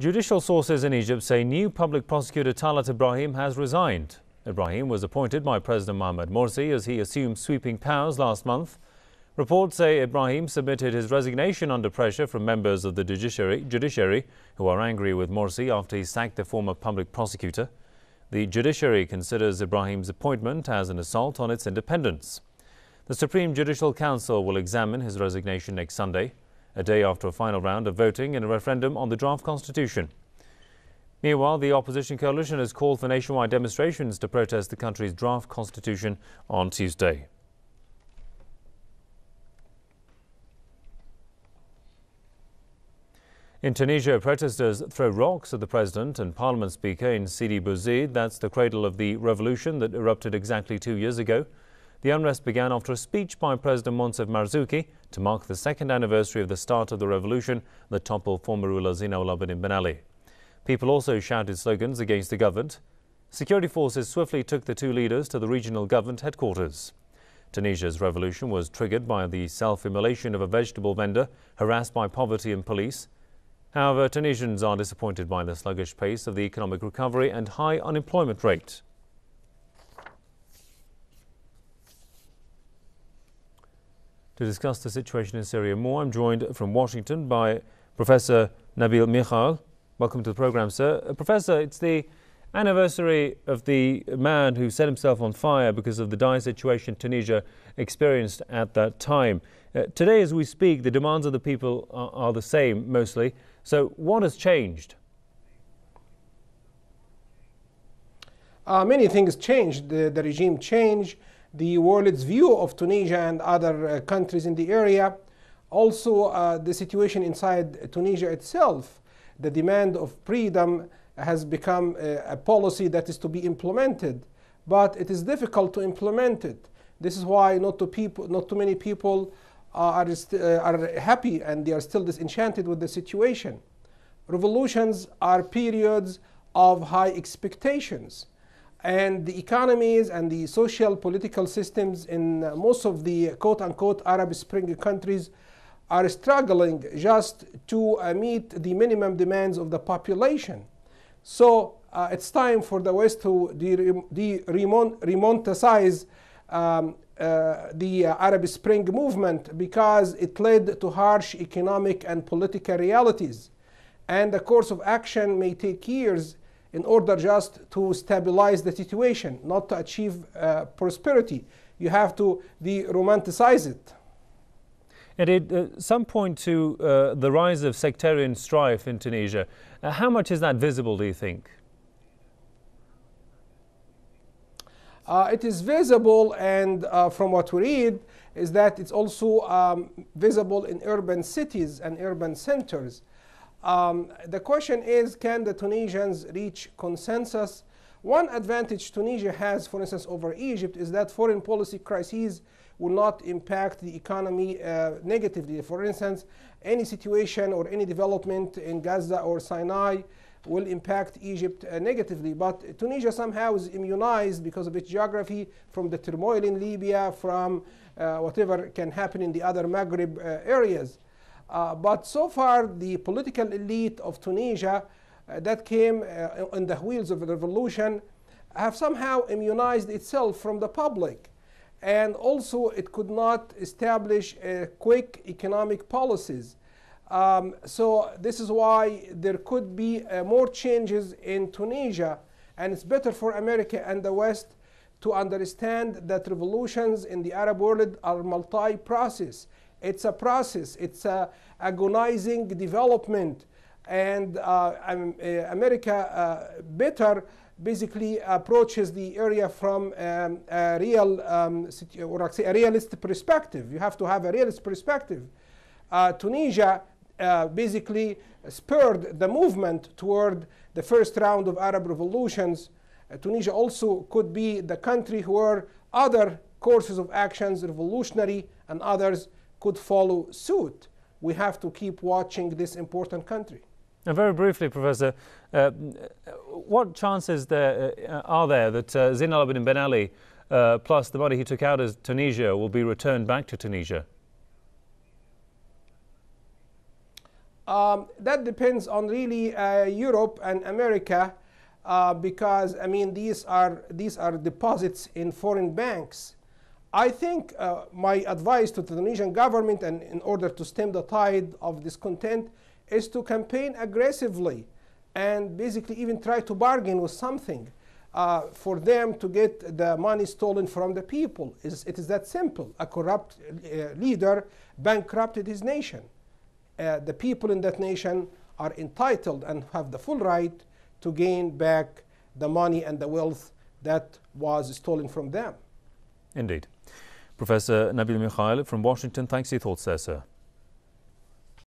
Judicial sources in Egypt say new public prosecutor Talat Ibrahim has resigned. Ibrahim was appointed by President Mohamed Morsi as he assumed sweeping powers last month. Reports say Ibrahim submitted his resignation under pressure from members of the judiciary who are angry with Morsi after he sacked the former public prosecutor. The judiciary considers Ibrahim's appointment as an assault on its independence. The Supreme Judicial Council will examine his resignation next Sunday, a day after a final round of voting in a referendum on the draft constitution. Meanwhile, the opposition coalition has called for nationwide demonstrations to protest the country's draft constitution on Tuesday. In Tunisia, protesters throw rocks at the president and parliament speaker in Sidi Bouzid. That's the cradle of the revolution that erupted exactly 2 years ago. The unrest began after a speech by President Monsef Marzouki to mark the second anniversary of the start of the revolution that toppled former ruler Zine El Abidine Ben Ali. People also shouted slogans against the government. Security forces swiftly took the two leaders to the regional government headquarters. Tunisia's revolution was triggered by the self-immolation of a vegetable vendor harassed by poverty and police. However, Tunisians are disappointed by the sluggish pace of the economic recovery and high unemployment rate. To discuss the situation in Syria more, I'm joined from Washington by Professor Nabil Mikhail. Welcome to the program, sir. Professor, it's the anniversary of the man who set himself on fire because of the dire situation Tunisia experienced at that time. Today, as we speak, the demands of the people are the same, mostly. So what has changed? Many things changed. The regime changed. The world's view of Tunisia and other countries in the area. Also, the situation inside Tunisia itself. The demand of freedom has become a policy that is to be implemented, but it is difficult to implement it. This is why not too many people are happy, and they are still disenchanted with the situation. Revolutions are periods of high expectations, and the economies and the social political systems in most of the quote-unquote Arab Spring countries are struggling just to meet the minimum demands of the population. So it's time for the West to romanticize the Arab Spring movement, because it led to harsh economic and political realities. And the course of action may take years in order just to stabilize the situation, not to achieve prosperity. You have to de-romanticize it. And some point to the rise of sectarian strife in Tunisia. How much is that visible, do you think? It is visible, and from what we read, is that it's also visible in urban cities and urban centers. The question is, can the Tunisians reach consensus? One advantage Tunisia has, for instance, over Egypt is that foreign policy crises will not impact the economy negatively. For instance, any situation or any development in Gaza or Sinai will impact Egypt negatively. But Tunisia somehow is immunized because of its geography from the turmoil in Libya, from whatever can happen in the other Maghreb areas. But so far, the political elite of Tunisia that came on the wheels of the revolution have somehow immunized itself from the public. And also, it could not establish quick economic policies. So this is why there could be more changes in Tunisia. And it's better for America and the West to understand that revolutions in the Arab world are multi-process. It's a process. It's a agonizing development. And America better basically approaches the area from a realist perspective. You have to have a realist perspective. Tunisia basically spurred the movement toward the first round of Arab revolutions. Tunisia also could be the country where other courses of actions, revolutionary and others, could follow suit. We have to keep watching this important country. And very briefly, Professor, what chances are there that Zine El Abidine Ben Ali, plus the money he took out of Tunisia, will be returned back to Tunisia? That depends on really Europe and America, because I mean these are deposits in foreign banks. I think my advice to the Tunisian government, and in order to stem the tide of discontent, is to campaign aggressively and basically even try to bargain with something for them to get the money stolen from the people. It is that simple. A corrupt leader bankrupted his nation. The people in that nation are entitled and have the full right to gain back the money and the wealth that was stolen from them. Indeed. Professor Nabil Mikhail from Washington, thanks for your thoughts there, sir.